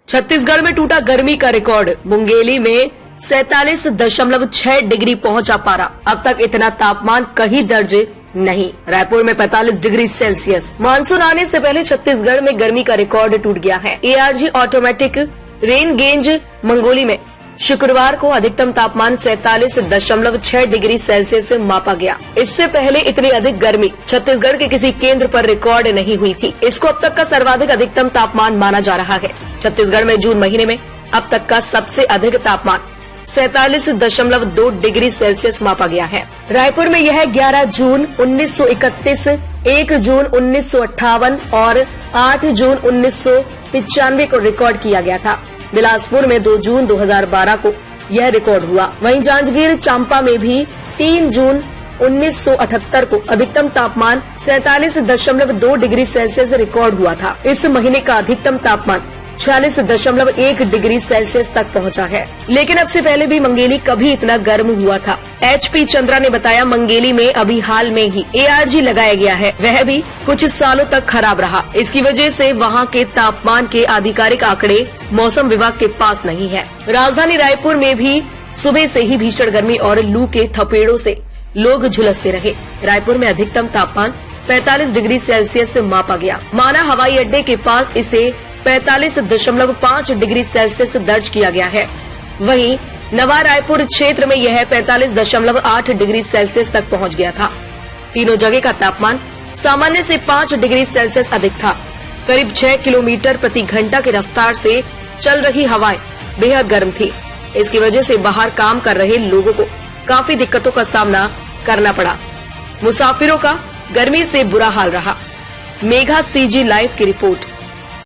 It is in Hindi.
छत्तीसगढ़ में टूटा गर्मी का रिकॉर्ड। मुंगेली में 47.6 डिग्री पहुंचा पारा। अब तक इतना तापमान कहीं दर्ज नहीं। रायपुर में 45 डिग्री सेल्सियस। मानसून आने से पहले छत्तीसगढ़ में गर्मी का रिकॉर्ड टूट गया है। ARG automatic rain gauge Mangoli में शुक्रवार को अधिकतम तापमान 47.6 डिग्री सेल्सियस से मापा गया। इससे पहले इतनी अधिक गर्मी छत्तीसगढ़ के किसी केंद्र पर रिकॉर्ड नहीं हुई थी। इसको अब तक का सर्वाधिक अधिकतम तापमान माना जा रहा है। छत्तीसगढ़ में जून महीने में अब तक का सबसे अधिक तापमान 47.2 डिग्री सेल्सियस मापा गया है। रायपुर में यह 11 जून 1931, 1 जून 1958 और 8 जून 1995 को रिकॉर्ड किया गया था। बिलासपुर में 2 जून 2012 को यह रिकॉर्ड हुआ। वहीं जांजगीर चांपा में भी 3 जून 1978 को अधिकतम तापमान 47.2 डिग्री सेल्सियस रिकॉर्ड हुआ था। इस महीने का अधिकतम तापमान 46.1 डिग्री सेल्सियस तक पहुंचा है। लेकिन अब से पहले भी मंगेली कभी इतना गर्म हुआ था। HP चंद्रा ने बताया, मंगेली में अभी हाल में ही ARG लगाया गया है, वह भी कुछ सालों तक खराब रहा। इसकी वजह से वहां के तापमान के आधिकारिक आंकड़े मौसम विभाग के पास नहीं है। राजधानी रायपुर में भी सुबह से ही भीषण गर्मी और लू के थपेड़ों से लोग झुलसते रहे। रायपुर में अधिकतम तापमान 45 डिग्री सेल्सियस से मापा गया। माना हवाई अड्डे के पास इसे 45.5 डिग्री सेल्सियस दर्ज किया गया है। वहीं नवा रायपुर क्षेत्र में यह 45.8 डिग्री सेल्सियस तक पहुंच गया था। तीनों जगह का तापमान सामान्य से 5 डिग्री सेल्सियस अधिक था। करीब 6 किलोमीटर प्रति घंटा की रफ्तार से चल रही हवाएं बेहद गर्म थी। इसकी वजह से बाहर काम कर रहे लोगों को काफी दिक्कतों का सामना करना पड़ा। मुसाफिरों का गर्मी से बुरा हाल रहा। मेघा CG लाइव की रिपोर्ट।